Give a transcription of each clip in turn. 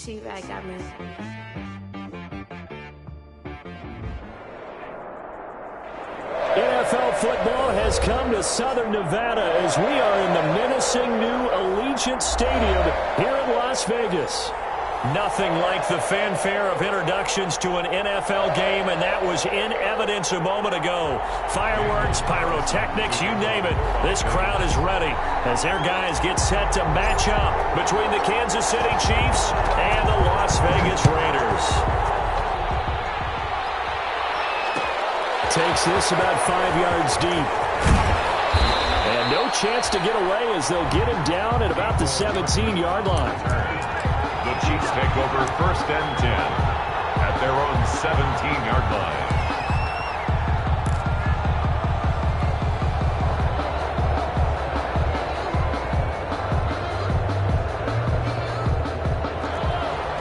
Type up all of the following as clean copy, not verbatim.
She-Rag got me. NFL football has come to Southern Nevada as we are in the menacing new Allegiant Stadium here in Las Vegas. Nothing like the fanfare of introductions to an NFL game, and that was in evidence a moment ago. Fireworks, pyrotechnics, you name it. This crowd is ready as their guys get set to match up between the Kansas City Chiefs and the Las Vegas Raiders. Takes this about 5 yards deep. And no chance to get away as they'll get him down at about the 17-yard line. The Chiefs take over 1st and 10 at their own 17-yard line.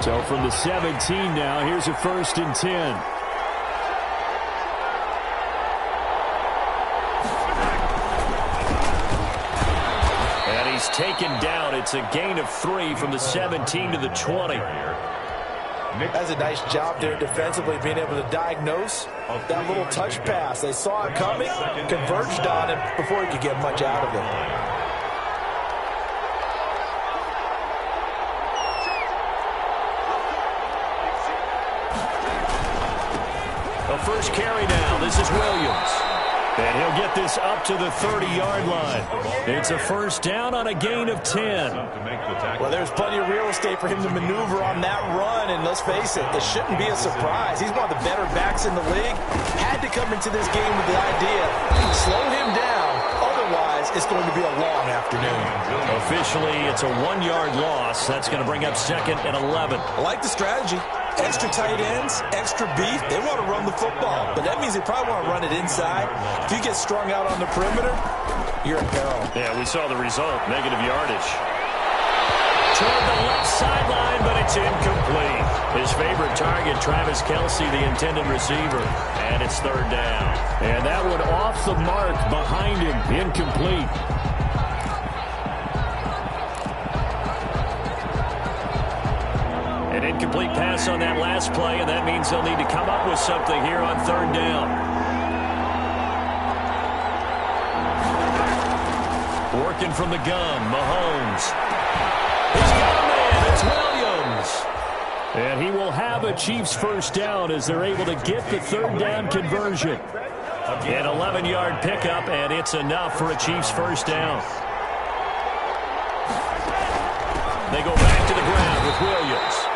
So from the 17 now, here's a 1st and 10. Taken down. It's a gain of 3 from the 17 to the 20. That's a nice job there defensively, being able to diagnose that little touch pass. They saw it coming, converged on it before he could get much out of it. A first carry down. This is Williams. And he'll get this up to the 30-yard line. It's a 1st down on a gain of 10. Well, there's plenty of real estate for him to maneuver on that run, and let's face it, it shouldn't be a surprise. He's one of the better backs in the league. Had to come into this game with the idea, slow him down, otherwise it's going to be a long afternoon. Officially, it's a 1-yard loss. That's going to bring up 2nd and 11. I like the strategy. Extra tight ends, extra beef. They want to run the football, but that means they probably want to run it inside. If you get strung out on the perimeter, you're in peril. Yeah, we saw the result, negative yardage. Toward the left sideline, but it's incomplete. His favorite target, Travis Kelce, the intended receiver, and it's 3rd down. And that one off the mark behind him, incomplete. An incomplete pass on that last play, and that means they'll need to come up with something here on 3rd down. Working from the gun, Mahomes. He's got a man, it's Williams. And he will have a Chiefs 1st down as they're able to get the 3rd down conversion. An 11-yard pickup, and it's enough for a Chiefs 1st down. They go back to the ground with Williams.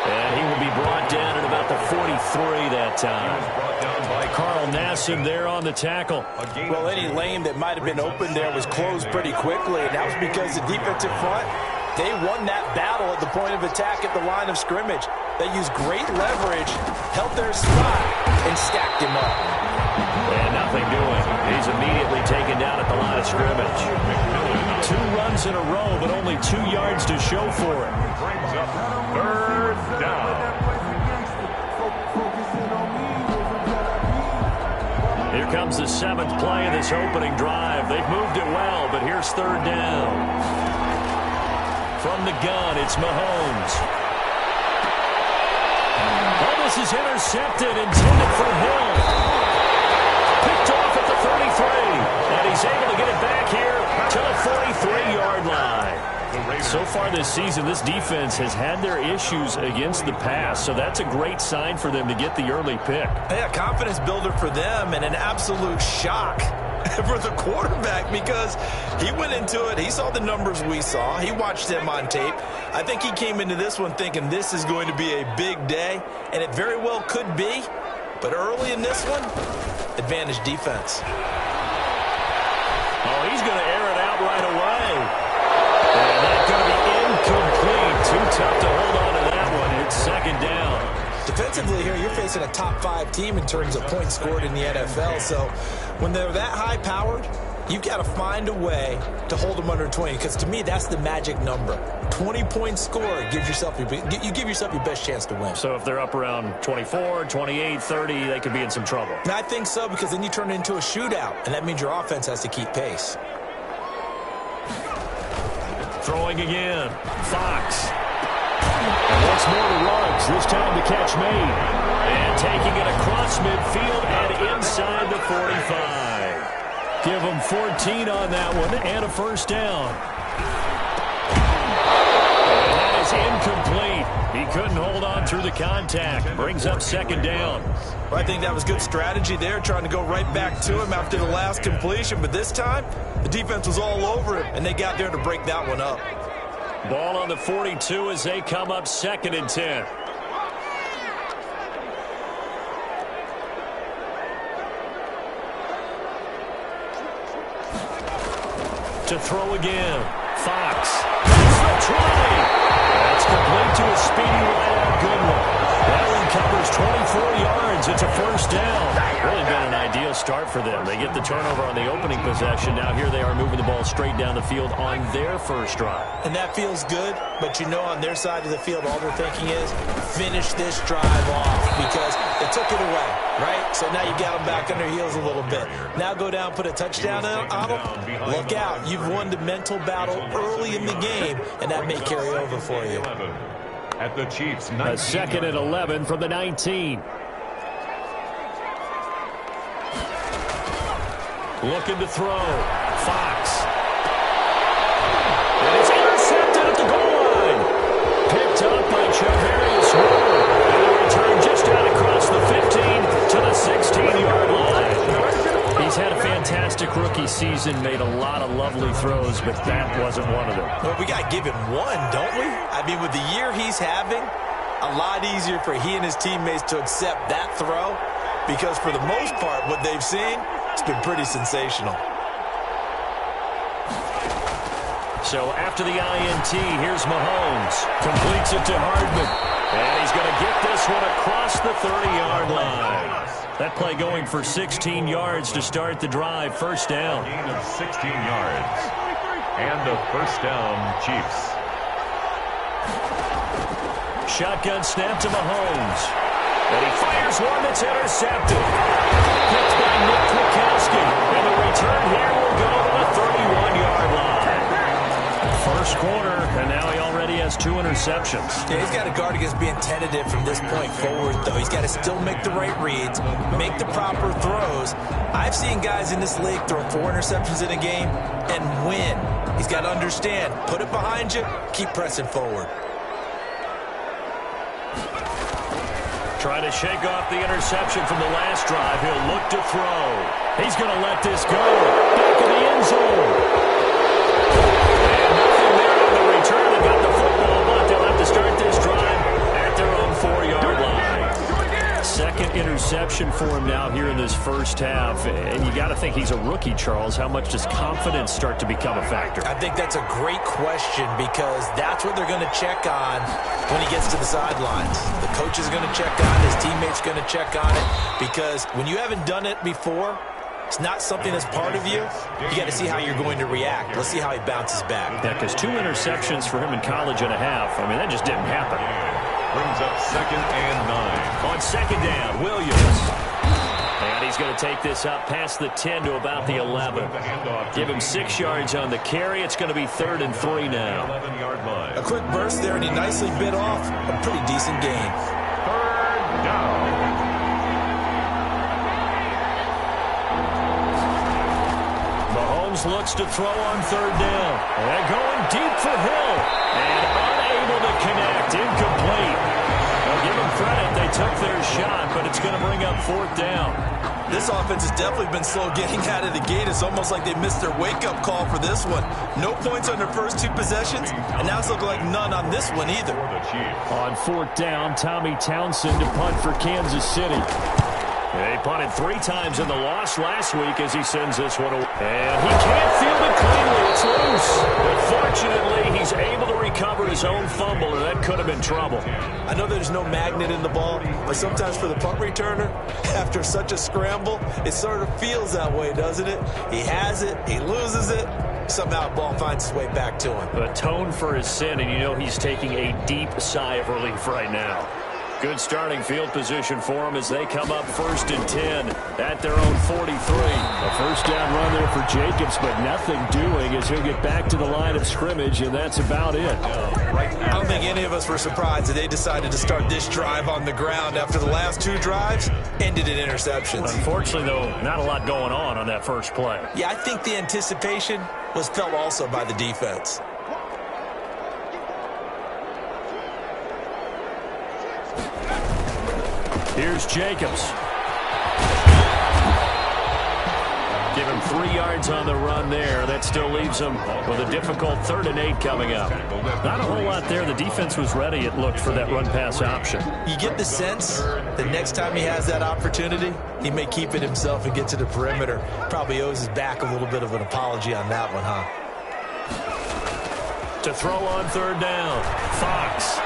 And he will be brought down at about the 43 that time. Carl Nassib there on the tackle. Well, any lane that might have been open there was closed pretty quickly, and that was because the defensive front, they won that battle at the point of attack at the line of scrimmage. They used great leverage, held their spot, and stacked him up. And nothing doing. He's immediately taken down at the line of scrimmage. 2 runs in a row, but only 2 yards to show for it. Brings up 3rd down. Here comes the 7th play of this opening drive. They've moved it well, but here's 3rd down. From the gun, it's Mahomes. Oh, this is intercepted, intended for Hill. Picked off at the 33, and he's able to get it back here to the 43-yard line. So far this season, this defense has had their issues against the pass, so that's a great sign for them to get the early pick. Yeah, confidence builder for them, and an absolute shock for the quarterback because he went into it. He saw the numbers we saw. He watched them on tape. I think he came into this one thinking this is going to be a big day, and it very well could be. But early in this one, advantage defense. Oh, he's going to air it out right away. And that's going to be incomplete. Too tough to hold on to that one. It's 2nd down. Defensively here, you're facing a top-5 team in terms of points scored in the NFL. So when they're that high-powered, you've got to find a way to hold them under 20. Because to me, that's the magic number. 20 points scored gives yourself you give yourself your best chance to win. So if they're up around 24, 28, 30, they could be in some trouble. And I think so, because then you turn it into a shootout, and that means your offense has to keep pace. Throwing again. Fox. And once more to Ruggs, this time the catch made. And taking it across midfield and inside the 45. Give him 14 on that one and a first down. And that is incomplete. He couldn't hold on through the contact. Brings up second down. Well, I think that was good strategy there, trying to go right back to him after the last completion. But this time, the defense was all over him, and they got there to break that one up. Ball on the 42 as they come up 2nd and 10. To throw again. Fox. The try. That's complete to a speedy wideout Goodwin. That one covers 24 yards. It's a first down. Really been an ideal start for them. They get the turnover on the opening possession. Now here they are moving the ball straight down the field on their first drive. And that feels good, but you know on their side of the field, all they're thinking is finish this drive off because they took it away, right? So now you got them back on their heels a little bit. Now go down, put a touchdown on them. Look out. You've won the mental battle early in the game, and that may carry over for you. At the Chiefs, a 2nd and 11 from the 19. Looking to throw. Fox. And it's intercepted at the goal line. Picked up by Charvarius Ward. And a return just out across the 15 to the 16-yard line. He's had a fantastic rookie season, made a lot of lovely throws, but that wasn't one of them. Well, we got to give him one, don't we? I mean, with the year he's having, a lot easier for he and his teammates to accept that throw because for the most part, what they've seen, it's been pretty sensational. So after the INT, here's Mahomes. Completes it to Hardman. And he's going to get this one across the 30-yard line. That play going for 16 yards to start the drive. First down. Gain of 16 yards. And a first down, Chiefs. Shotgun snap to Mahomes. And he fires one that's intercepted. Picked by Nick Kwiatkowski. And the return here will go to the 31-yard line. First quarter, and now he already has 2 interceptions. Yeah, he's got to guard against being tentative from this point forward, though. He's got to still make the right reads, make the proper throws. I've seen guys in this league throw 4 interceptions in a game and win. He's got to understand, put it behind you, keep pressing forward. Trying to shake off the interception from the last drive. He'll look to throw. He's going to let this go. Back in the end zone. And nothing there on the return. They got the football, but they'll have to start this drive at their own 4-yard line. Second interception for him now here in this first half. And you got to think he's a rookie, Charles. How much does confidence start to become a factor? I think that's a great question because that's what they're going to check on when he gets to the sidelines. The coach is going to check on it. His teammates are going to check on it because when you haven't done it before, it's not something that's part of you. You got to see how you're going to react. Let's see how he bounces back. Yeah, because 2 interceptions for him in college and a half. I mean, that just didn't happen. Brings up 2nd and 9. On second down, Williams. And he's going to take this up past the 10 to about the 11. Give him 6 yards on the carry. It's going to be 3rd and 3 now. 11-yard line. A quick burst there, and he nicely bit off a pretty decent gain. 3rd down. Mahomes looks to throw on 3rd down. And going deep for Hill. And unable to connect. Incomplete. Well, give them credit. They took their shot, but it's going to bring up 4th down. This offense has definitely been slow getting out of the gate. It's almost like they missed their wake-up call for this one. No points on their first 2 possessions, and now it's looking like none on this one either. On 4th down, Tommy Townsend to punt for Kansas City. They punted 3 times in the loss last week as he sends this one away. And he can't field it cleanly. It's loose. But fortunately, he's able to recover his own fumble, or that could have been trouble. I know there's no magnet in the ball, but sometimes for the punt returner, after such a scramble, it sort of feels that way, doesn't it? He has it, he loses it, somehow the ball finds its way back to him. Atone for his sin, and you know he's taking a deep sigh of relief right now. Good starting field position for them as they come up 1st and 10 at their own 43. A first down run there for Jacobs, but nothing doing as he'll get back to the line of scrimmage, and that's about it. I don't think any of us were surprised that they decided to start this drive on the ground after the last 2 drives ended in interceptions. Unfortunately, though, not a lot going on that first play. Yeah, I think the anticipation was felt also by the defense. Here's Jacobs. Give him 3 yards on the run there. That still leaves him with a difficult 3rd and 8 coming up. Not a whole lot there. The defense was ready, it looked, for that run-pass option. You get the sense that next time he has that opportunity, he may keep it himself and get to the perimeter. Probably owes his back a little bit of an apology on that one, huh? To throw on 3rd down, Fox.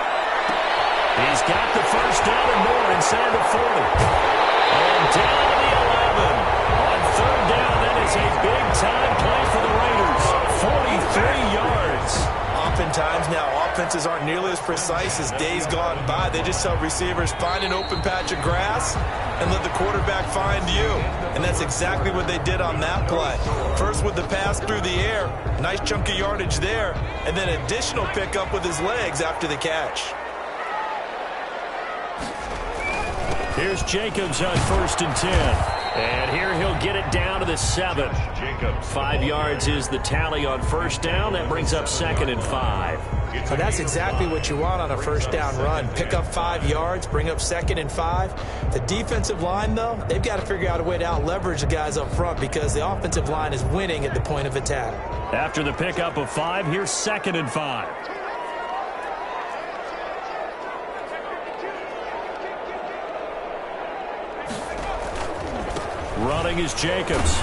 He's got the first down and more inside the 40. And down to the 11. On 3rd down, that is a big-time play for the Raiders. 43 yards. Oftentimes now, offenses aren't nearly as precise as days gone by. They just tell receivers, find an open patch of grass and let the quarterback find you. And that's exactly what they did on that play. First with the pass through the air, nice chunk of yardage there, and then additional pickup with his legs after the catch. Here's Jacobs on 1st and 10. And here he'll get it down to the 7. 5 yards is the tally on 1st down. That brings up 2nd and 5. So that's exactly what you want on a first down run. Pick up 5 yards, bring up 2nd and 5. The defensive line, though, they've got to figure out a way to out-leverage the guys up front because the offensive line is winning at the point of attack. After the pickup of 5, here's 2nd and 5. Running is Jacobs.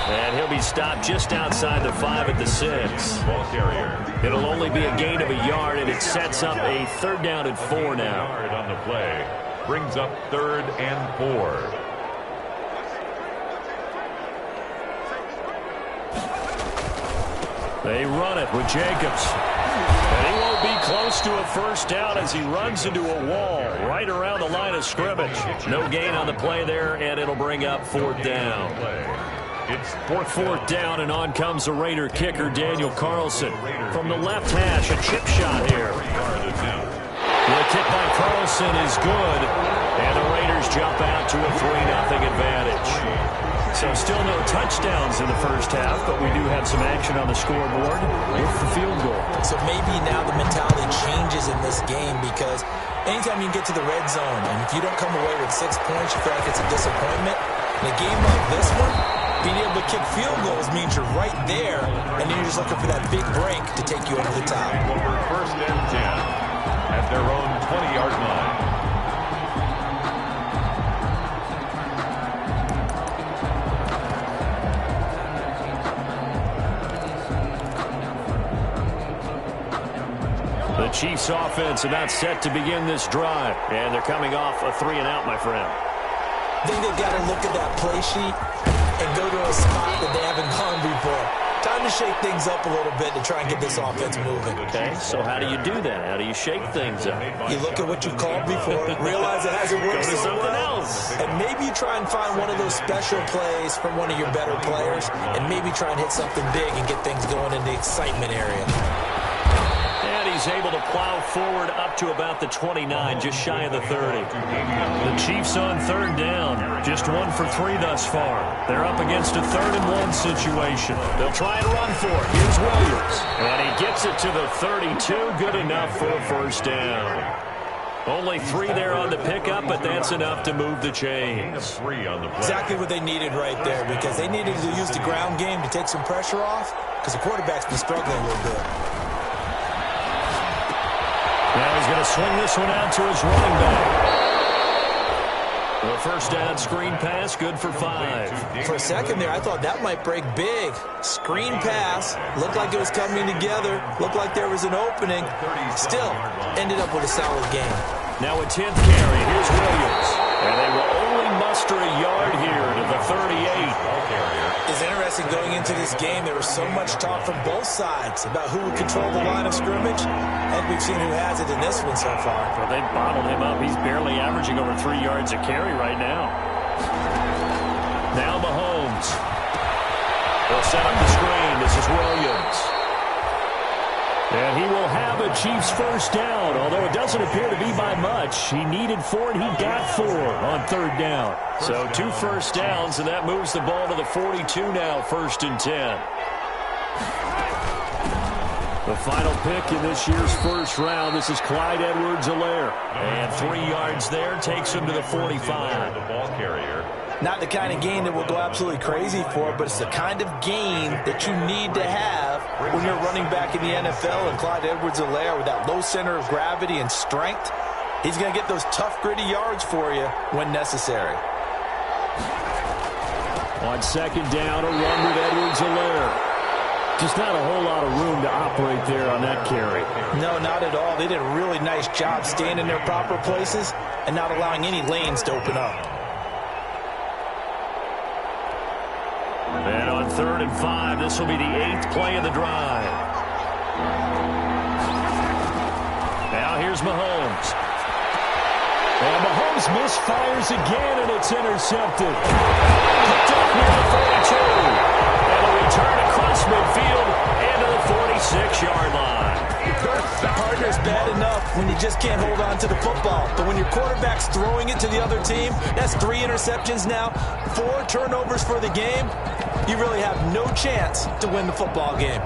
And he'll be stopped just outside the 5 at the 6. Ball carrier. It'll only be a gain of a yard, and it sets up a 3rd down and 4 now. Yard on the play. Brings up 3rd and 4. They run it with Jacobs. And he won't be close to a first down as he runs into a wall right around the line of scrimmage. No gain on the play there, and it'll bring up 4th down. It's 4th down, and on comes the Raider kicker, Daniel Carlson. From the left hash, a chip shot here. The kick by Carlson is good, and the Raiders jump out to a 3-0 advantage. So still no touchdowns in the first half, but we do have some action on the scoreboard with the field goal. So maybe now the mentality changes in this game because anytime you get to the red zone and if you don't come away with 6 points, you feel like it's a disappointment. In a game like this one, being able to kick field goals means you're right there, and then you're just looking for that big break to take you over the top. Over 1st and 10 at their own 20-yard line. The Chiefs offense about set to begin this drive, and they're coming off a 3-and-out, my friend. I think they've got to look at that play sheet and go to a spot that they haven't gone before. Time to shake things up a little bit to try and get this offense moving. Okay, so how do you do that? How do you shake things up? You look at what you've called before, realize it hasn't worked so something well, else. and maybe you try and find one of those special plays from one of your better players, and maybe try and hit something big and get things going in the excitement area. And he's able to plow forward up to about the 29, just shy of the 30. The Chiefs on 3rd down, just 1 for 3 thus far. They're up against a 3rd and 1 situation. They'll try and run for it. Here's Williams. And he gets it to the 32, good enough for a first down. Only 3 there on the pickup, but that's enough to move the chains. Exactly what they needed right there, because they needed to use the ground game to take some pressure off, because the quarterback's been struggling a little bit. Now he's going to swing this one out to his running back. The first down screen pass, good for 5. For a second there, I thought that might break big. Screen pass, looked like it was coming together, looked like there was an opening. Still, ended up with a solid game. Now a 10th carry, here's Williams. And they will only muster a yard here to the 38. It's interesting going into this game. There was so much talk from both sides about who would control the line of scrimmage. And we've seen who has it in this one so far. Well, they bottled him up. He's barely averaging over 3 yards a carry right now. Now Mahomes. They'll set up the screen. This is Williams. And he will have a Chiefs first down, although it doesn't appear to be by much. He needed 4, and he got 4 on 3rd down. So 2 first downs, and that moves the ball to the 42 now, 1st and 10. The final pick in this year's first round, this is Clyde Edwards-Helaire. And 3 yards there takes him to the 45. The ball carrier. Not the kind of gain that we'll go absolutely crazy for, but it's the kind of gain that you need to have when you're running back in the NFL. And Clyde Edwards-Helaire, with that low center of gravity and strength, he's going to get those tough, gritty yards for you when necessary. On 2nd down, a run with Edwards-Helaire. Just not a whole lot of room to operate there on that carry. No, not at all. They did a really nice job staying in their proper places and not allowing any lanes to open up. And on 3rd and 5, this will be the 8th play of the drive. Now here's Mahomes. And Mahomes misfires again, and it's intercepted. Picked up near the 42. And a return across midfield and to the 46-yard line. The partner's bad enough when you just can't hold on to the football. But when your quarterback's throwing it to the other team, that's 3 interceptions now, 4 turnovers for the game. You really have no chance to win the football game.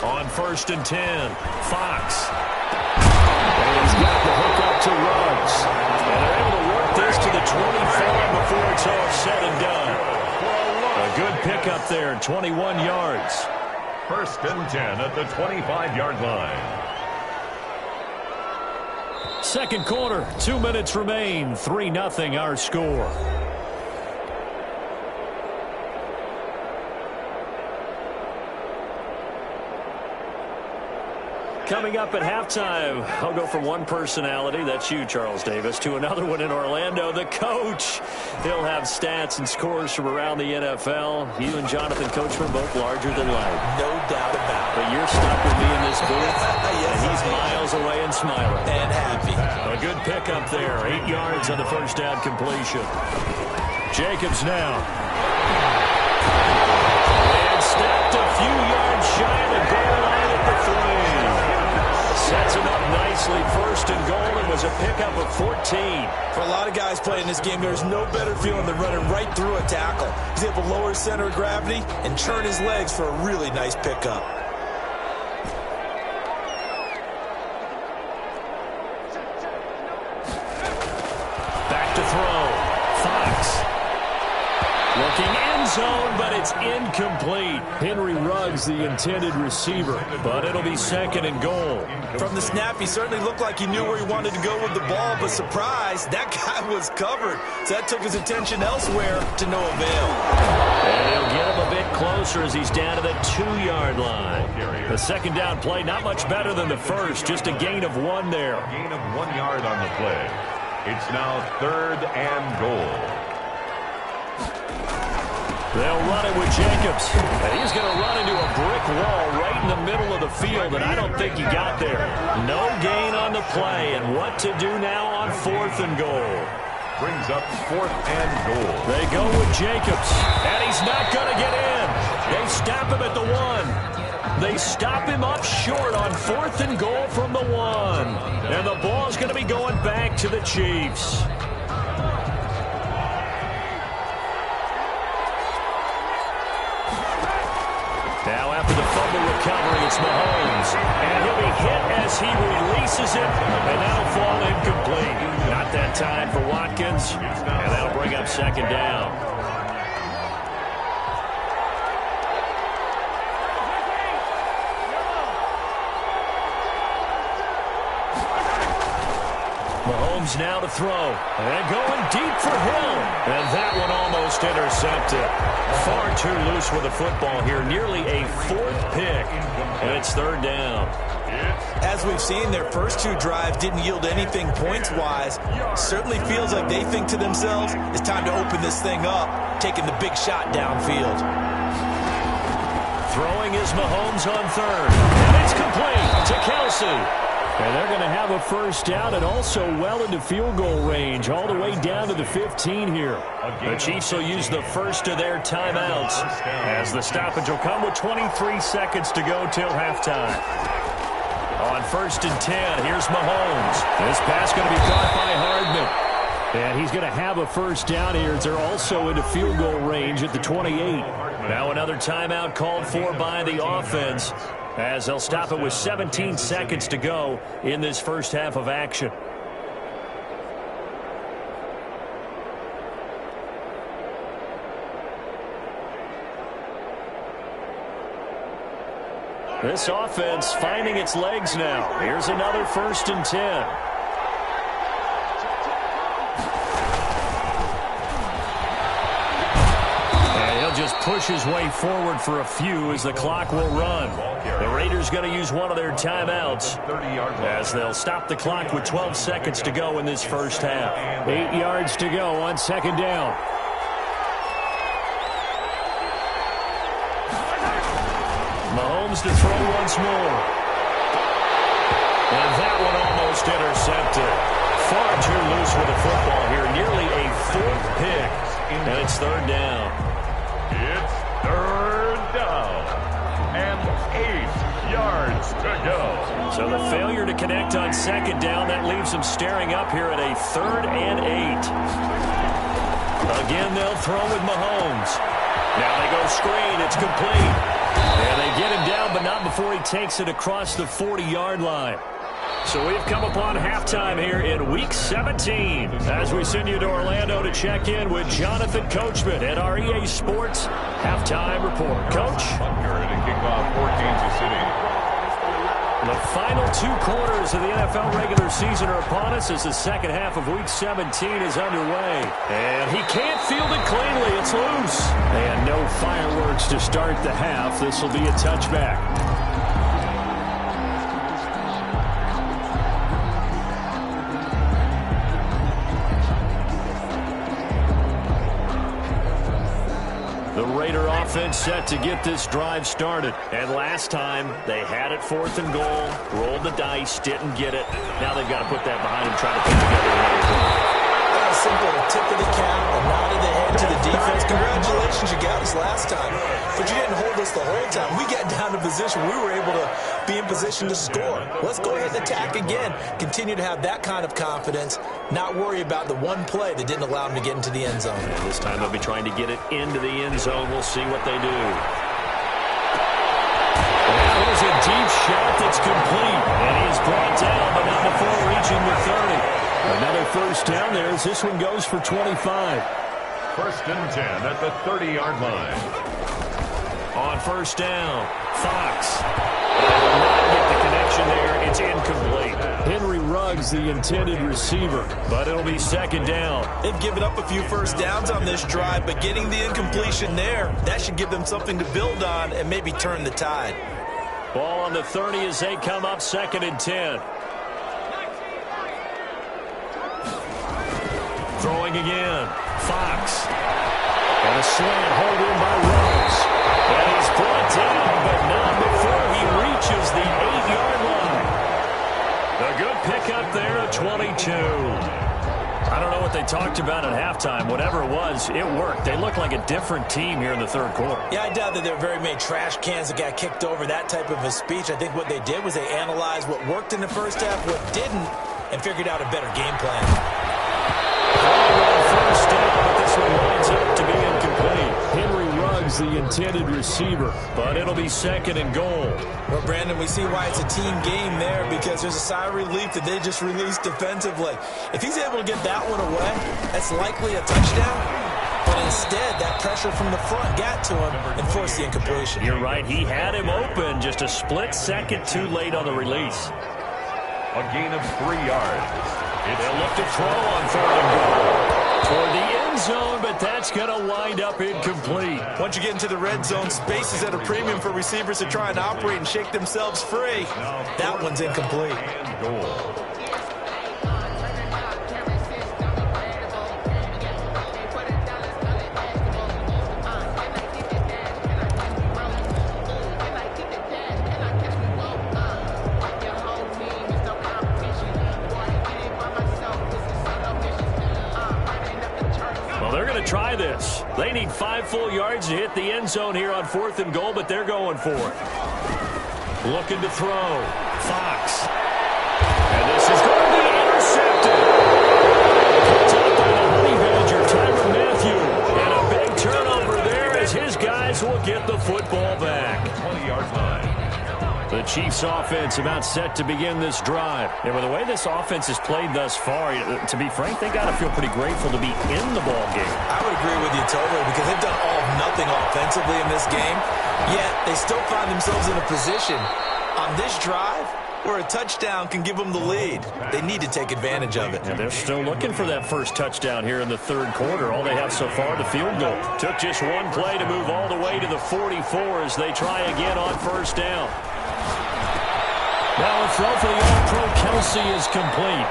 On 1st and 10, Fox. And he's got the hook up to Ruggs. And they're able to work this to the 25 before it's all said and done. A good pickup there, 21 yards. 1st and 10 at the 25-yard line. 2nd quarter, 2 minutes remain, 3-0 our score. Coming up at halftime, I'll go from one personality, that's you, Charles Davis, to another one in Orlando, the coach. He'll have stats and scores from around the NFL. You and Jonathan Coachman both larger than life. No doubt about it. But you're stuck with me in this booth, Yes, and he's miles away and smiling. And happy. A good pickup there, 8 yards on the first down completion. Jacobs now. And snapped a few yards shy of the goal line at the 3. Sets him up nicely, 1st and goal, and was a pickup of 14. For a lot of guys playing this game, there's no better feeling than running right through a tackle. He's able to lower his center of gravity and churn his legs for a really nice pickup. Back to throw. Fox. Looking end zone, but it's incomplete. Henry Ruggs, the intended receiver, but it'll be 2nd and goal. From the snap, he certainly looked like he knew where he wanted to go with the ball, but surprise, that guy was covered. So that took his attention elsewhere to no avail. And he'll get him a bit closer as he's down to the 2-yard line. The 2nd down play, not much better than the first, just a gain of 1 there. Gain of 1 yard on the play. It's now 3rd and goal. They'll run it with Jacobs. And he's going to run into a brick wall right in the middle of the field, and I don't think he got there. No gain on the play, and what to do now on 4th and goal. Brings up 4th and goal. They go with Jacobs, and he's not going to get in. They stop him at the 1. They stop him up short on 4th and goal from the 1. And the ball's going to be going back to the Chiefs. Now after the fumble recovery, it's Mahomes. And he'll be hit as he releases it, and that'll fall incomplete. Not that time for Watkins, and that'll bring up 2nd down. Mahomes now to throw. And going deep for Hill. And that one almost intercepted. Far too loose with the football here. Nearly a fourth pick. And it's third down. As we've seen, their first two drives didn't yield anything points-wise. Certainly feels like they think to themselves, it's time to open this thing up, taking the big shot downfield. Throwing is Mahomes on third. And it's complete to Kelsey. And they're going to have a first down and also well into field goal range, all the way down to the 15 here. The Chiefs will use the first of their timeouts as the stoppage will come with 23 seconds to go till halftime. On 1st and 10, here's Mahomes. This pass going to be caught by Hardman. And he's going to have a first down here as they're also into field goal range at the 28. Now another timeout called for by the offense as they'll stop it with 17 seconds to go in this first half of action. This offense finding its legs now. Here's another 1st and 10. Just push his way forward for a few as the clock will run. The Raiders going to use one of their timeouts as they'll stop the clock with 12 seconds to go in this first half. 8 yards to go on 2nd down. Mahomes to throw once more. And that one almost intercepted. Far too loose with the football here. Nearly a 4th pick. And it's 3rd down. It's 3rd down and 8 yards to go. So the failure to connect on 2nd down, that leaves them staring up here at a 3rd and 8. Again, they'll throw with Mahomes. Now they go screen. It's complete. And they get him down, but not before he takes it across the 40-yard line. So we've come upon halftime here in Week 17 as we send you to Orlando to check in with Jonathan Coachman at our EA Sports Halftime Report. Coach? To kick off for Kansas City. The final 2 quarters of the NFL regular season are upon us as the second half of Week 17 is underway. And he can't field it cleanly. It's loose. And no fireworks to start the half. This will be a touchback. The Raider offense set to get this drive started. And last time, they had it 4th and goal, rolled the dice, didn't get it. Now they've got to put that behind them, try to put together another drive. A simple tip of the cap, a nod of the head to the defense. Congratulations, you got us last time. But you didn't hold us the whole time. We got down to position. We were able to be in position to score. Let's go ahead and attack again. Continue to have that kind of confidence. Not worry about the one play that didn't allow them to get into the end zone. And this time they'll be trying to get it into the end zone. We'll see what they do. That was a deep shot that's complete. And he is brought down, but not before reaching the 30. Another first down there as this one goes for 25. 1st and 10 at the 30-yard line. On 1st down, Fox. They will not get the connection there. It's incomplete. Henry Ruggs, the intended receiver, but it'll be 2nd down. They've given up a few first downs on this drive, but getting the incompletion there, that should give them something to build on and maybe turn the tide. Ball on the 30 as they come up 2nd and 10. Throwing again, Fox. And a slant hold in by Ruggs. And he's brought down, but not before he reaches the 8-yard line. A good pickup there at 22. I don't know what they talked about at halftime. Whatever it was, it worked. They look like a different team here in the 3rd quarter. Yeah, I doubt that there were very many trash cans that got kicked over, that type of a speech. I think what they did was they analyzed what worked in the first half, what didn't, and figured out a better game plan. First down, but this one winds up to be incomplete. Henry Ruggs, the intended receiver, but it'll be 2nd and goal. Well, Brandon, we see why it's a team game there because there's a sigh of relief that they just released defensively. If he's able to get that one away, that's likely a touchdown. But instead, that pressure from the front got to him and forced the incompletion. You're right. He had him open just a split second too late on the release. A gain of 3 yards. They'll look to throw on 3rd and goal. Toward the end zone, but that's going to wind up incomplete. Once you get into the red zone, space is at a premium for receivers to try and operate and shake themselves free. That one's incomplete. Try this. They need 5 full yards to hit the end zone here on 4th and goal, but they're going for it. Looking to throw. Fox. And this is going to be intercepted. Picked up by the Honey Badger, Tyrann Mathieu. And a big turnover there as his guys will get the football back. 20-yard line. The Chiefs offense about set to begin this drive. And with the way this offense has played thus far, to be frank, they got to feel pretty grateful to be in the ball game. I would agree with you totally because they've done all of nothing offensively in this game, yet they still find themselves in a position on this drive where a touchdown can give them the lead. They need to take advantage of it. And they're still looking for that first touchdown here in the 3rd quarter. All they have so far, the field goal. Took just one play to move all the way to the 44 as they try again on 1st down. Now a throw for the All-Pro Kelsey is complete.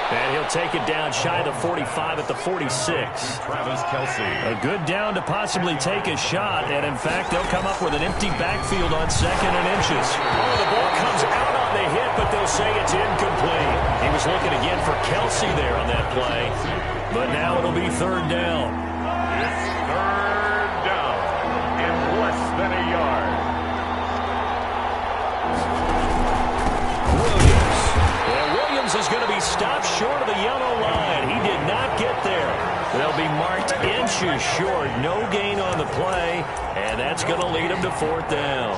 And he'll take it down shy of the 45 at the 46. Travis Kelsey. A good down to possibly take a shot. And, in fact, they'll come up with an empty backfield on 2nd and inches. Oh, the ball comes out on the hit, but they'll say it's incomplete. He was looking again for Kelsey there on that play. But now it'll be 3rd down. It's 3rd down in less than a yard. Is going to be stopped short of the yellow line. He did not get there. They'll be marked inches short. No gain on the play, and that's going to lead him to 4th down.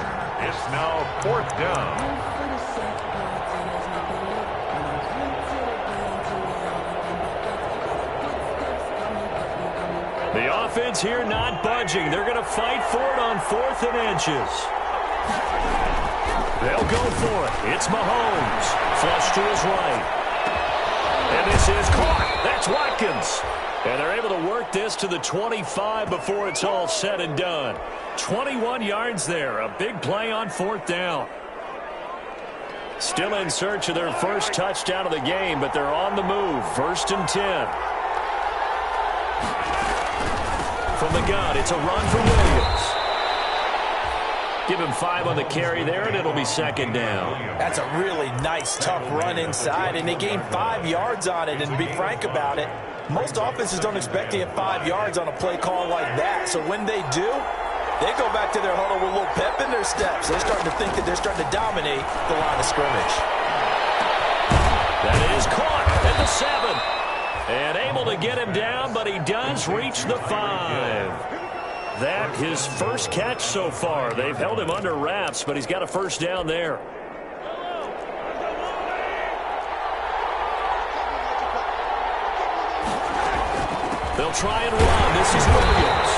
It's now 4th down. The offense here not budging. They're going to fight for it on 4th and inches. They'll go for it. It's Mahomes. Flush to his right. And this is caught. That's Watkins. And they're able to work this to the 25 before it's all said and done. 21 yards there. A big play on 4th down. Still in search of their first touchdown of the game, but they're on the move. 1st and 10. From the gun, it's a run for Williams. Give him 5 on the carry there, and it'll be 2nd down. That's a really nice, tough run inside, and they gained 5 yards on it. And to be frank about it, most offenses don't expect to get 5 yards on a play call like that. So when they do, they go back to their huddle with a little pep in their steps. They're starting to think that they're starting to dominate the line of scrimmage. That is caught at the 7. And able to get him down, but he does reach the 5. That his first catch so far. They've held him under wraps, but he's got a 1st down there. They'll try and run. This is Williams.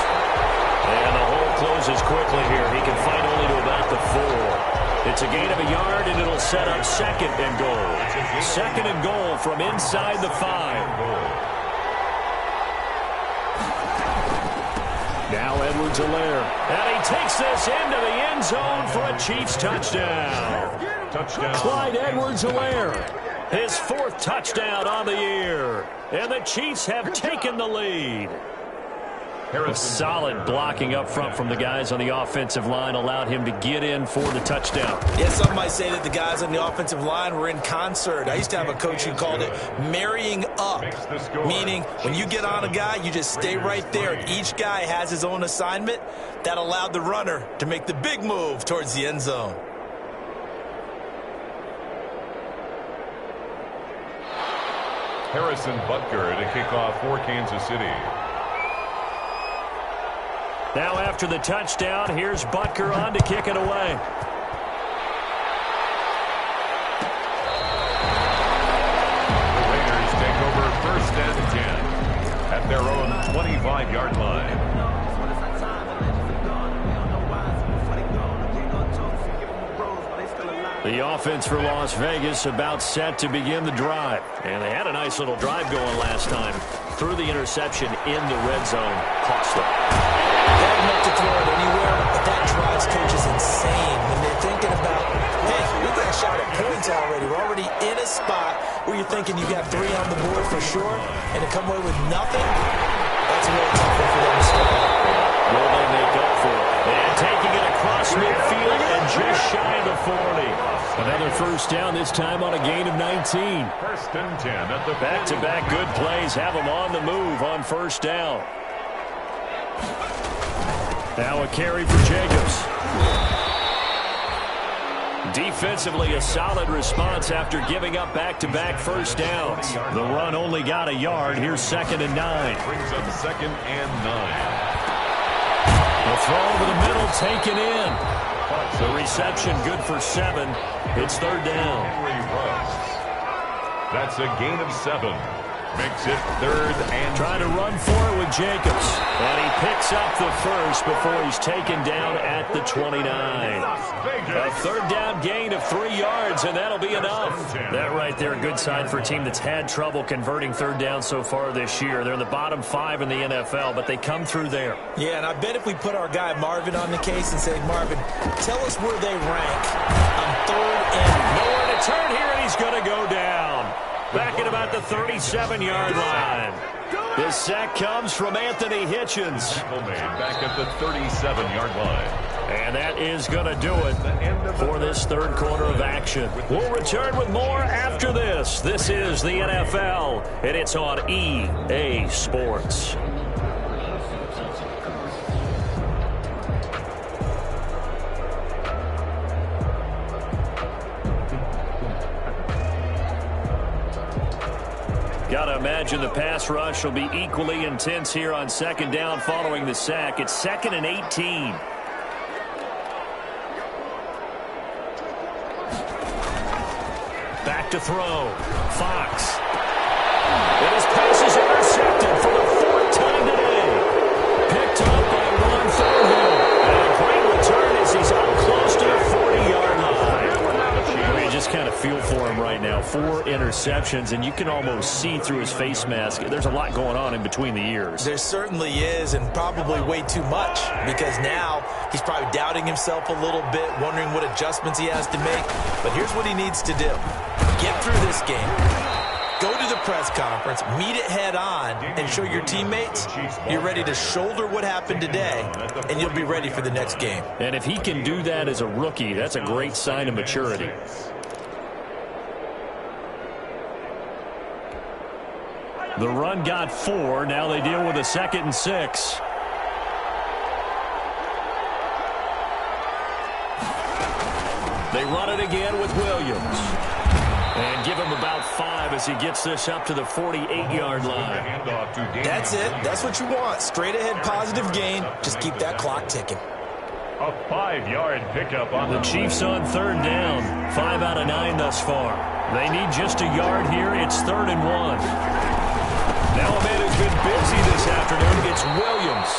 And the hole closes quickly here. He can fight only to about the 4. It's a gain of a yard, and it'll set up 2nd and goal. 2nd and goal from inside the 5. Now Edwards-Helaire. And he takes this into the end zone for a Chiefs touchdown. Clyde Edwards-Helaire. His 4th touchdown on the year. And the Chiefs have taken the lead. A solid blocking up front from the guys on the offensive line allowed him to get in for the touchdown. Yeah, some might say that the guys on the offensive line were in concert. I used to have a coach who called it marrying up, meaning when you get on a guy, you just stay right there. And each guy has his own assignment. That allowed the runner to make the big move towards the end zone. Harrison Butker to kick off for Kansas City. Now after the touchdown, here's Butker on to kick it away. The Raiders take over 1st and 10 at their own 25-yard line. The The offense for Las Vegas about set to begin the drive. And they had a nice little drive going last time. Threw the interception in the red zone. Costly. Bad enough to throw it anywhere, but that drives coaches insane when they're thinking about, hey, we've got a shot at points already. We're already in a spot where you're thinking you got 3 on the board for sure, and to come away with nothing, that's a really tough one for them to start. Will they make up for it? And taking it across midfield and just shy of the 40. Another first down, this time on a gain of 19. First and 10 at the back-to-back good plays have them on the move on first down. Now a carry for Jacobs. Defensively, a solid response after giving up back-to-back first downs. The run only got a yard. Here's 2nd and 9. Brings up 2nd and 9. The throw over the middle, taken in. The reception good for 7. It's 3rd down. That's a gain of 7. Makes it 3rd and trying to run for it with Jacobs. And he picks up the first before he's taken down at the 29. A 3rd down gain of 3 yards, and that'll be enough. That right there, a good sign for a team that's had trouble converting 3rd down so far this year. They're in the bottom 5 in the NFL, but they come through there. Yeah, and I bet if we put our guy Marvin on the case and say, Marvin, tell us where they rank on 3rd and nowhere to turn here, and he's going to go down. Back at about the 37-yard line. The sack comes from Anthony Hitchens. Back at the 37-yard line. And that is going to do it for this 3rd quarter of action. We'll return with more after this. This is the NFL, and it's on EA Sports. Got to imagine the pass rush will be equally intense here on 2nd down following the sack. It's 2nd and 18. Back to throw. Fox. And his pass is intercepted for the 4th time today. Picked up by Ron Thornhill. And a great return as he's up close to the 40-yard line. You just kind of feel for him right now. 4 interceptions, and you can almost see through his face mask. There's a lot going on in between the ears. There certainly is, and probably way too much, because now he's probably doubting himself a little bit, wondering what adjustments he has to make. But here's what he needs to do. Get through this game. Go to the press conference, meet it head on, and show your teammates you're ready to shoulder what happened today, and you'll be ready for the next game. And if he can do that as a rookie, that's a great sign of maturity. The run got 4. Now they deal with a 2nd and 6. They run it again with Williams. And give him about 5 as he gets this up to the 48-yard line. That's it. That's what you want. Straight ahead positive gain. Just keep that clock ticking. A 5-yard pickup on the Chiefs on 3rd down. 5 out of 9 thus far. They need just a yard here. It's 3rd and 1. Now a man who's been busy this afternoon. It's Williams.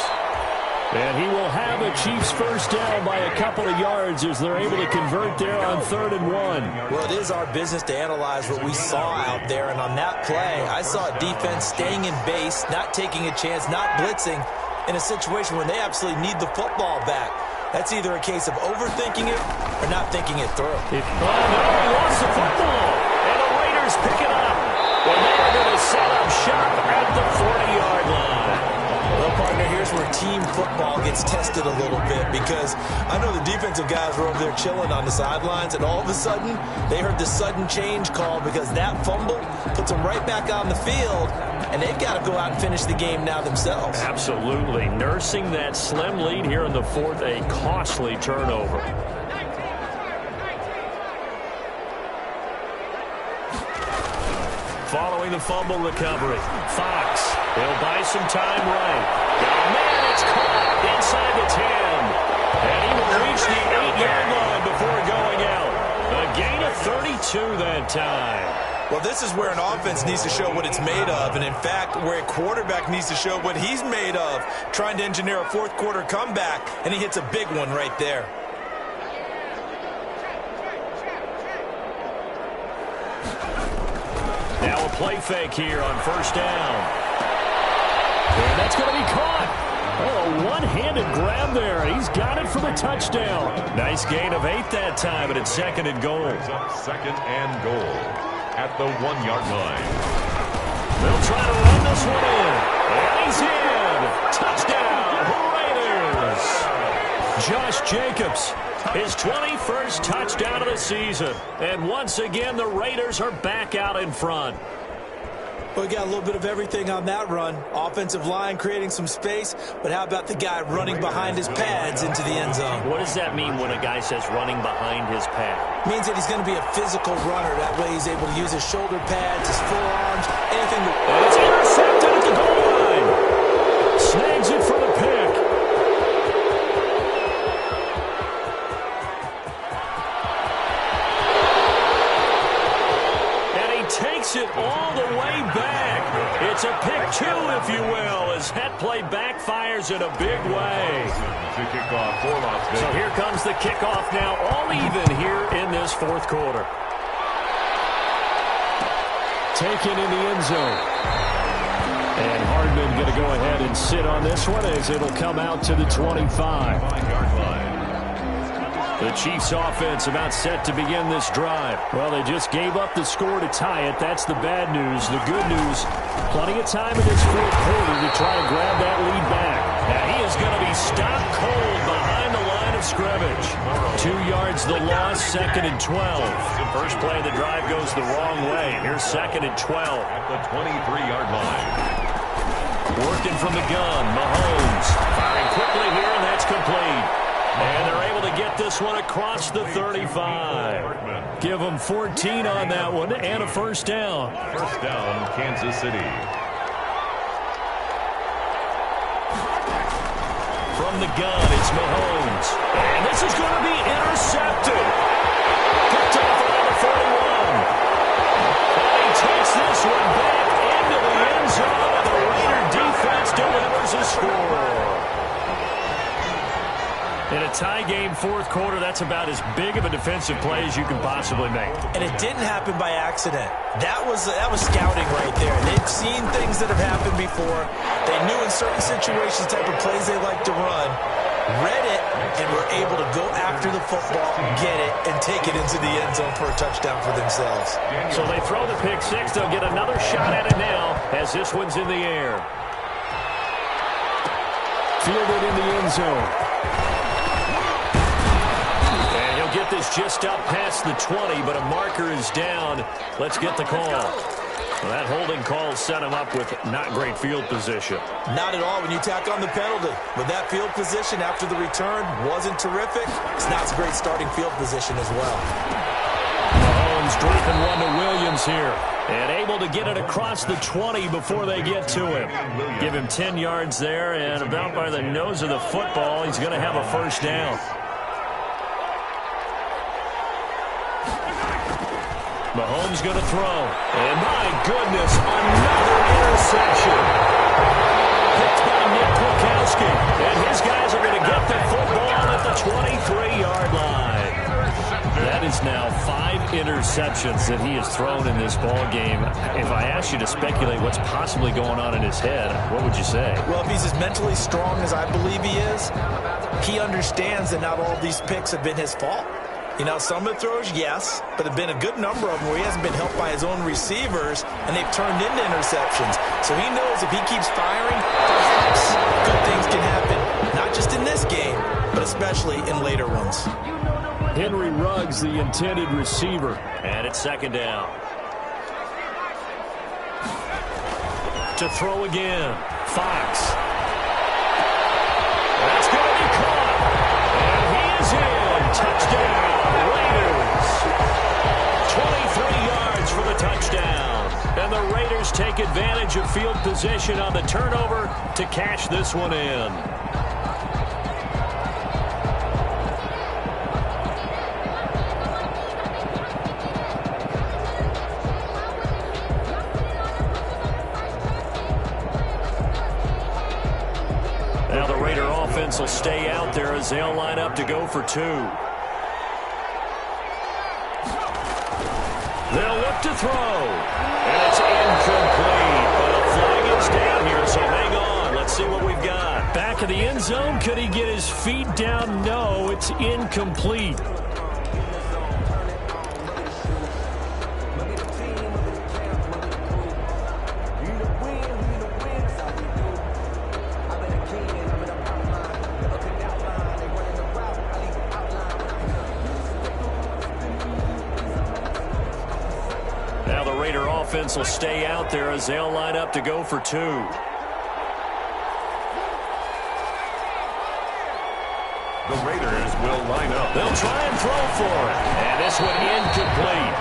And he will have a Chiefs first down by a couple of yards as they're able to convert there on 3rd and 1. Well, it is our business to analyze what we saw out there. And on that play, I saw a defense staying in base, not taking a chance, not blitzing in a situation where they absolutely need the football back. That's either a case of overthinking it or not thinking it through. No, he lost the football. And the Raiders pick it up. And they're going to set up shop at the 40-yard line. Well, partner, here's where team football gets tested a little bit, because I know the defensive guys were over there chilling on the sidelines, and all of a sudden, they heard the sudden change call because that fumble puts them right back on the field, and they've got to go out and finish the game now themselves. Absolutely. Nursing that slim lead here in the 4th, a costly turnover. Following the fumble recovery, Fox, he'll buy some time right. Oh, man, it's caught inside the 10. And he will reach the 8-yard line before going out. A gain of 32 that time. Well, this is where an offense needs to show what it's made of, and in fact, where a quarterback needs to show what he's made of, trying to engineer a 4th quarter comeback, and he hits a big one right there. Now a play fake here on first down. And that's going to be caught. Oh, a one-handed grab there, and he's got it for the touchdown. Nice gain of 8 that time, and it's second and goal. Second and goal at the 1-yard line. They'll try to run this one in. And he's in. Touchdown, Raiders. Josh Jacobs, his 21st touchdown of the season. And once again, the Raiders are back out in front. We got a little bit of everything on that run. Offensive line creating some space, but how about the guy running behind his pads into the end zone? What does that mean when a guy says running behind his pad? Means that he's going to be a physical runner. That way he's able to use his shoulder pads, his forearms, anything. And it's intercepted at the goal line. Snags it for the pick. And he takes it all the way back. It's a pick two, if you will, as that play backfires in a big way. To kick off for Las Vegas. So here comes the kickoff now, all even here in this fourth quarter. Taken in the end zone. And Hardman going to go ahead and sit on this one as it'll come out to the 25. 5-yard line. The Chiefs offense about set to begin this drive. Well, they just gave up the score to tie it. That's the bad news. The good news, plenty of time in this fourth quarter to try to grab that lead back. Now he is going to be stopped cold behind the line of scrimmage. 2 yards the loss, second and 12. The first play of the drive goes the wrong way. Here's second and 12. At the 23-yard line. Working from the gun, Mahomes firing quickly here, and that's complete. And they're able to get this one across the 35. Give them 14 on that one and a first down. First down, Kansas City. From the gun, it's Mahomes. And this is going to be intercepted. Picked off around the 41. And he takes this one back into the end zone, and the Raider defense delivers a score. In a tie game fourth quarter, that's about as big of a defensive play as you can possibly make. And it didn't happen by accident. That was scouting right there. They've seen things that have happened before. They knew in certain situations type of plays they like to run, read it, and were able to go after the football, get it, and take it into the end zone for a touchdown for themselves. So they throw the pick six. They'll get another shot at it now as this one's in the air. Fielded in the end zone. Get this just up past the 20, but a marker is down. Let's get the call. Well, that holding call set him up with not great field position. Not at all when you tack on the penalty. But that field position after the return wasn't terrific. It's not a great starting field position as well. Mahomes dropping one to Williams here. And able to get it across the 20 before they get to him. Give him 10 yards there, and about by the nose of the football, he's going to have a first down. Mahomes going to throw. And my goodness, another interception. Picked by Nick Kwiatkowski. And his guys are going to get the football at the 23-yard line. That is now 5 interceptions that he has thrown in this ball game. If I asked you to speculate what's possibly going on in his head, what would you say? Well, if he's as mentally strong as I believe he is, he understands that not all of these picks have been his fault. You know, some of the throws, yes, but there have been a good number of them where he hasn't been helped by his own receivers, and they've turned into interceptions. So he knows if he keeps firing, perhaps good things can happen, not just in this game, but especially in later ones. Henry Ruggs, the intended receiver, and it's second down. To throw again, Fox. That's going to be caught, and he is in. Touchdown. Raiders, 23 yards for the touchdown. And the Raiders take advantage of field position on the turnover to cash this one in. Now the Raider offense will stay out there as they'll line up to go for 2. They'll look to throw. And it's incomplete. But a flag is down here, so hang on. Let's see what we've got. Back of the end zone. Could he get his feet down? No, it's incomplete. Now the Raider offense will stay out there as they'll line up to go for two. The Raiders will line up. They'll try and throw for it. And this one incomplete.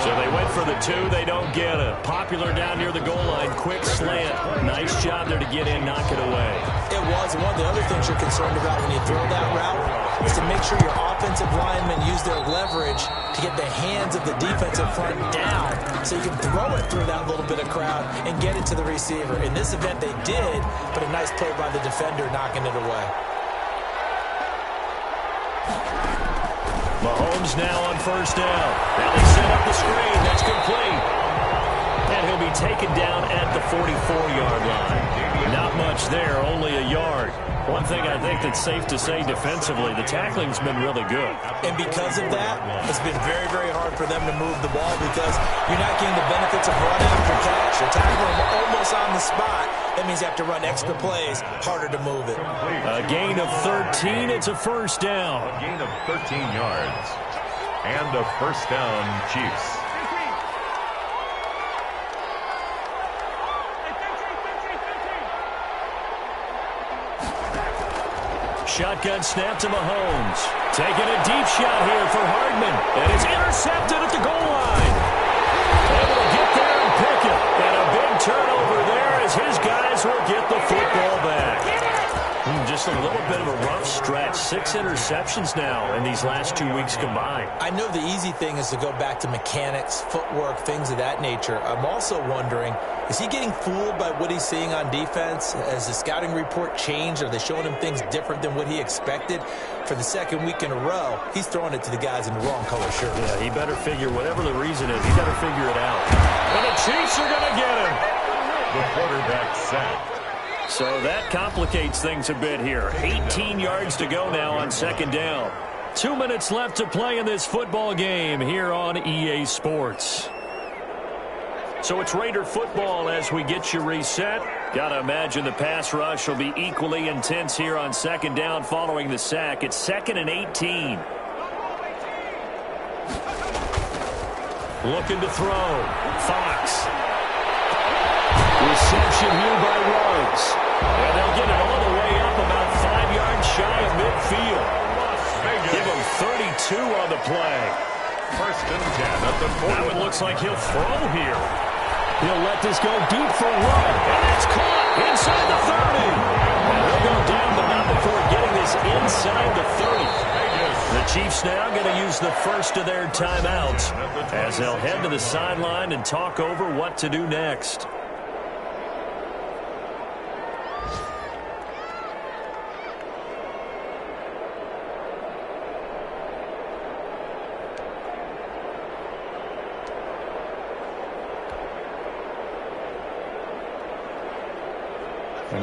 So they went for the two. They don't get it. Popular down near the goal line. Quick slant. Nice job there to get in, knock it away. It was. One of the other things you're concerned about when you throw that route is to make sure your offensive linemen use their leverage to get the hands of the defensive front down so you can throw it through that little bit of crowd and get it to the receiver. In this event, they did, but a nice play by the defender knocking it away. Mahomes now on first down. Now they set up the screen. That's complete. And he'll be taken down at the 44-yard line. Not much there, only a yard. One thing I think that's safe to say defensively, the tackling's been really good. And because of that, it's been very, very hard for them to move the ball because you're not getting the benefits of run after catch. You're tackling them almost on the spot. That means you have to run extra plays, harder to move it. A gain of 13, it's a first down. A gain of 13 yards. And a first down, Chiefs. Shotgun snap to Mahomes. Taking a deep shot here for Hardman. And it's intercepted at the goal line. Able to get there and pick it. And a big turnover there as his guys will get the football back. Just a little bit of a rough stretch. 6 interceptions now in these last 2 weeks combined. I know the easy thing is to go back to mechanics, footwork, things of that nature. I'm also wondering, is he getting fooled by what he's seeing on defense? Has the scouting report changed? Are they showing him things different than what he expected? For the second week in a row, he's throwing it to the guys in the wrong color shirts. Yeah, he better figure, whatever the reason is, he better figure it out. And the Chiefs are going to get him. The quarterback sacked. So that complicates things a bit here. 18 yards to go now on second down. 2 minutes left to play in this football game here on EA Sports. So it's Raider football as we get you reset. Gotta imagine the pass rush will be equally intense here on second down following the sack. It's 2nd and 18. Looking to throw. Fox. Reception here by Ruggs. And they'll get it all the way up about 5 yards shy of midfield. Give him 32 on the play. First and 10 at the 40. Now it looks like he'll throw here. He'll let this go deep for one. And it's caught inside the 30. And he'll go down, but not before getting this inside the 30. The Chiefs now going to use the first of their timeouts as they'll head to the sideline and talk over what to do next.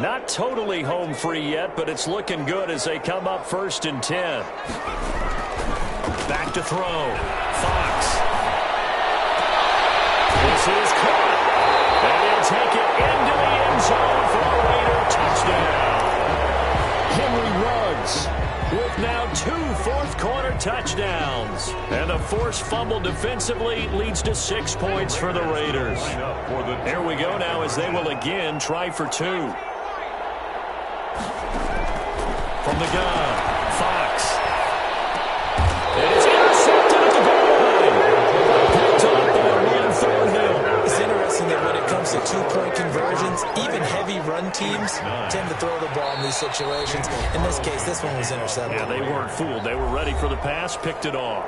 Not totally home free yet, but it's looking good as they come up 1st and 10. Back to throw. Fox. This is caught. And he'll take it into the end zone for a Raider touchdown. Henry Ruggs with now 2 fourth-quarter touchdowns. And a forced fumble defensively leads to 6 points for the Raiders. Here we go now as they will again try for 2. From the gun, Fox. It is intercepted at the goal line. Picked up by Ryan Thornhill. It's interesting that when it comes to 2-point conversions, even heavy run teams tend to throw the ball in these situations. In this case, this one was intercepted. Yeah, they weren't fooled. They were ready for the pass, picked it off.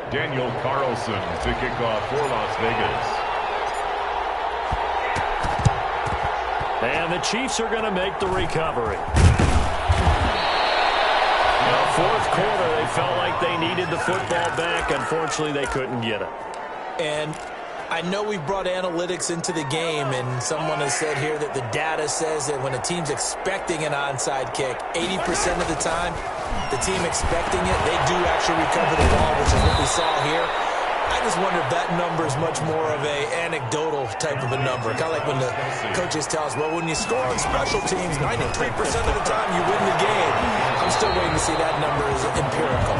Daniel Carlson to kick off for Las Vegas. And the Chiefs are going to make the recovery. Fourth quarter, they felt like they needed the football back. Unfortunately, they couldn't get it. And I know we brought analytics into the game, and someone has said here that the data says that when a team's expecting an onside kick, 80% of the time, the team expecting it, they do actually recover the ball, which is what we saw here. I just wonder if that number is much more of a anecdotal type of a number. Kind of like when the coaches tell us, well, when you score on special teams, 93% of the time you win the game. I'm still waiting to see that number is empirical.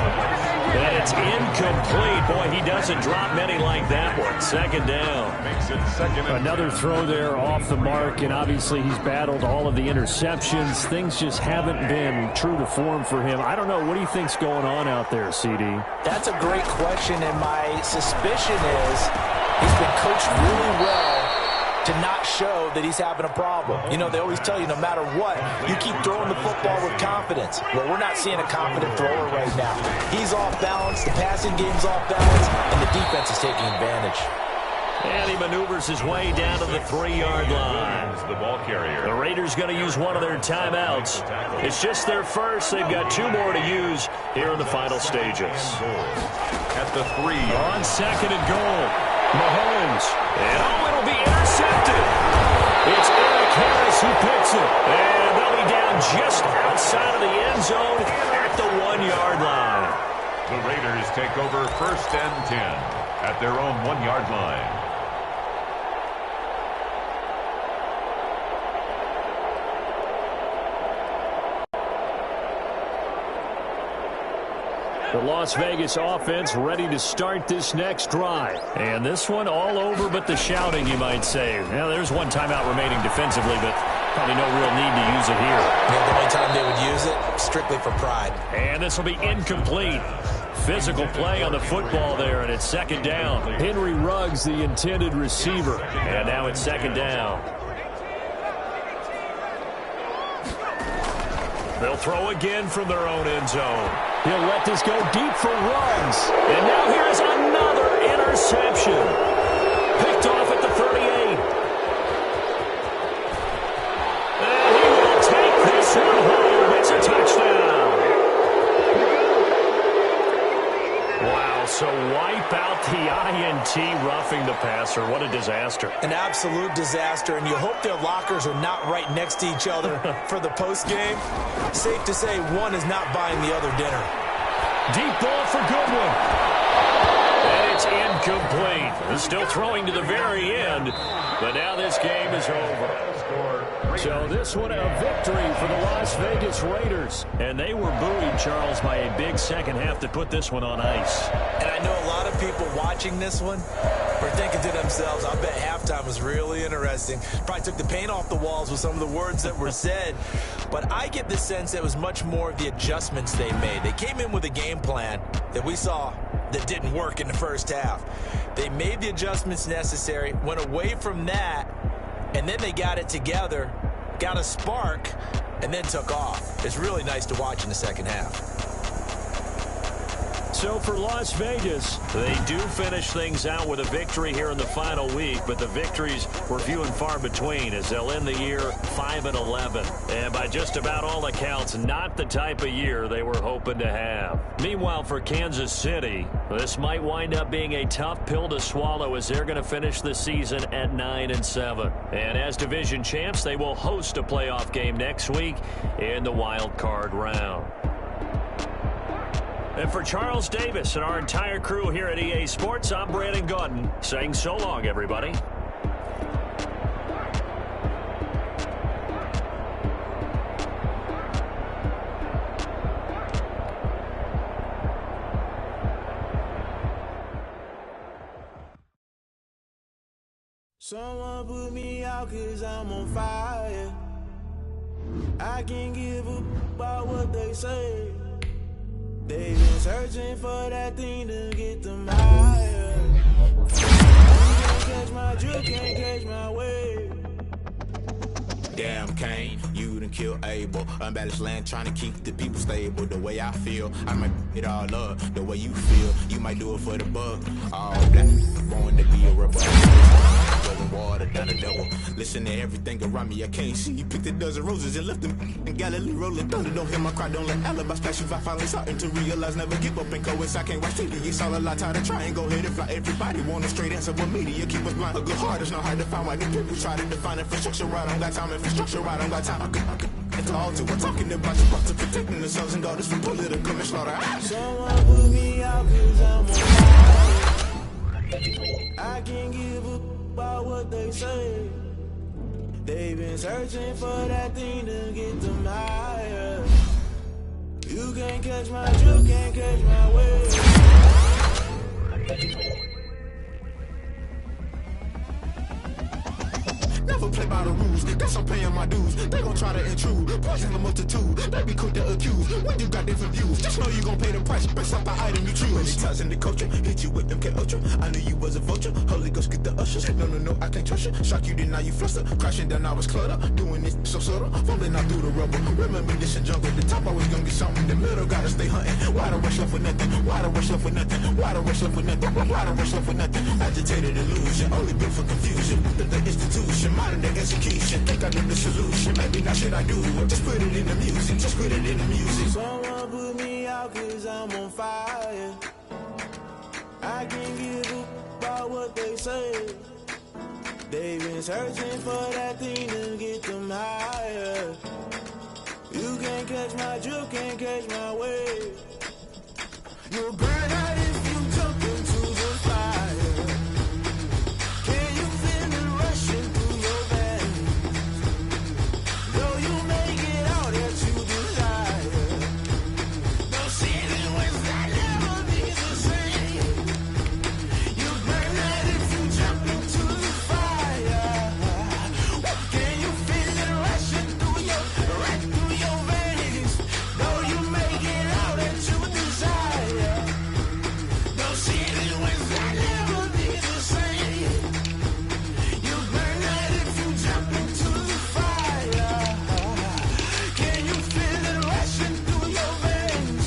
And it's incomplete. Boy, he doesn't drop many like that one. Second down. Makes it second. Another throw there off the mark, and obviously he's battled all of the interceptions. Things just haven't been true to form for him. I don't know. What do you think's going on out there, CD? That's a great question, and my suspicion is he's been coached really well to not show that he's having a problem. You know, they always tell you no matter what, you keep throwing the football with confidence. Well, we're not seeing a confident thrower right now. He's off balance, the passing game's off balance, and the defense is taking advantage. And he maneuvers his way down to the 3-yard line. The ball carrier. The Raiders going to use one of their timeouts. It's just their first. They've got 2 more to use here in the final stages. At the 3. On second and goal, Mahomes. And it'll be intercepted. It's Eric Harris who picks it. And they'll be down just outside of the end zone at the 1-yard line. The Raiders take over first and 10 at their own 1-yard line. The Las Vegas offense ready to start this next drive. And this one all over but the shouting, you might say. Now, there's one timeout remaining defensively, but probably no real need to use it here. Yeah, the only time they would use it, strictly for pride. And this will be incomplete. Physical play on the football there, and it's second down. Henry Ruggs, the intended receiver. And now it's second down. They'll throw again from their own end zone. He'll let this go deep for Ruggs. And now here's another interception. Picked off at the 38. And he will take this one home. It's a touchdown. Wow, so wipe out the INT roughing the passer. What a disaster. An absolute disaster, and you hope their lockers are not right next to each other for the postgame. Safe to say one is not buying the other dinner. Deep ball for Goodwin. And it's incomplete. Still throwing to the very end, but now this game is over. So this one a victory for the Las Vegas Raiders. And they were buoyed, Charles, by a big second half to put this one on ice. And I know a lot of people watching this one were thinking to themselves, I bet halftime was really interesting. Probably took the paint off the walls with some of the words that were said. But I get the sense that it was much more of the adjustments they made. They came in with a game plan that we saw that didn't work in the first half. They made the adjustments necessary, went away from that, and then they got it together, got a spark, and then took off. It's really nice to watch in the second half. So for Las Vegas, they do finish things out with a victory here in the final week, but the victories were few and far between as they'll end the year 5-11. And by just about all accounts, not the type of year they were hoping to have. Meanwhile, for Kansas City, this might wind up being a tough pill to swallow as they're going to finish the season at 9-7. And as division champs, they will host a playoff game next week in the wild card round. And for Charles Davis and our entire crew here at EA Sports, I'm Brandon Gaudin saying so long, everybody. Someone put me out 'cause I'm on fire. I can't give a about what they say. They've been searching for that thing to get them higher. You can't catch my drift, can't catch my wave. Damn, Kane, you done killed Abel. Unbalanced land, trying to keep the people stable. The way I feel, I might it all up. The way you feel, you might do it for the buck. All black, born to be a rebel. rolling water down the double. Listen to everything around me, I can't see. Picked a dozen roses and left them in Galilee rolling thunder. Don't hear my cry, don't let alibis splash. If I finally starting to realize, never give up and coincide. I can't watch TV, it's all a lot. Tired of trying, go ahead and fly. Everybody want a straight answer, but media keep us blind. A good heart is not hard to find. Why do people try to define infrastructure? I don't got time, infrastructure, I don't got time. I could it's all to we're talking about your to protecting the sons and daughters from political manslaughter. Someone put me out cause I'm on fire. I can't give up about what they say. They've been searching for that thing to get them higher. You can't catch my drift, can't catch my wave. Never play by the rules, guess I'm paying my dues. They gon' try to intrude, poison the multitude. They be quick to accuse, when you got different views. Just know you gon' pay the price, based off the item you choose. Many times in the culture, hit you with MK Ultra. I knew you was a vulture, Holy Ghost get the ushers. No, I can't trust you. Shock you, then now you fluster. Crashing down, I was clutter. Doing this so subtle, fumbling out through the rubble. Remember this in jungle, the top always gonna be something. In the middle, gotta stay hunting. Why the rush left with nothing? Why the rush left with nothing? Why the rush left with nothing? Why the rush left with nothing? Agitated illusion, only built for confusion. The institution, modern day execution. Think I know the solution. Maybe not shit I do. Just put it in the music. Just put it in the music. Someone put me out cause I'm on fire. I can't give up about what they say. They've been searching for that thing to get them higher. You can't catch my drift, can't catch my wave. You'll burn out if you jump into the fire. Can you feel it rushing through your veins? Though you make it all that you desire. No ceiling was that never be the same. You burn out if you jump into the fire. Can you feel it rushing through your veins? Though you make it all that you desire. No ceiling was that never be the same. You burn out if you jump into the fire. Can you feel it rushing through your veins?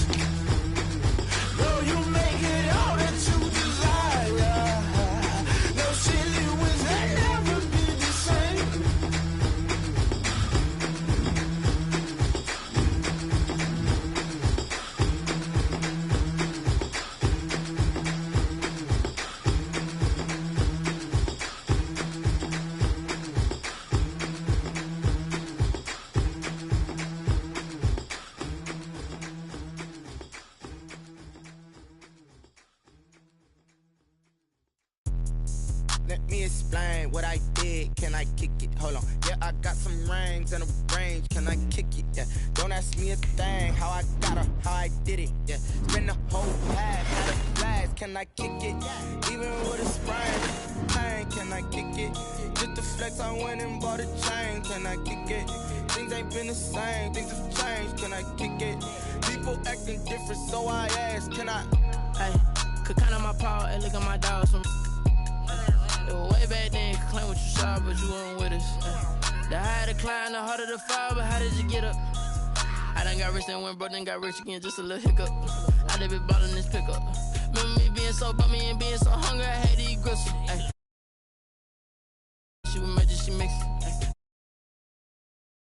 Though you make it all that you desire. No ceiling was that never be the same. Let me explain what I did. Can I kick it? Hold on. Yeah, I got some rings and a range. Can I kick it? Yeah. Don't ask me a thing. How I got her, how I did it. Yeah. Spin the whole path, had a blast. Can I kick it? Even with a sprain. Pain. Can I kick it? Just to flex, I went and bought a chain. Can I kick it? Things ain't been the same. Things have changed. Can I kick it? People acting different, so I ask. Can I? Hey, could count on my power and look at my dogs from. Way back then, could claim what you saw, but you weren't with us. The higher the climb, the harder the fall, but how did you get up? I done got rich and went broke, then got rich again, just a little hiccup. I done been ballin' this pickup. Remember me being so bummy and being so hungry, I had to eat gristle. Ay,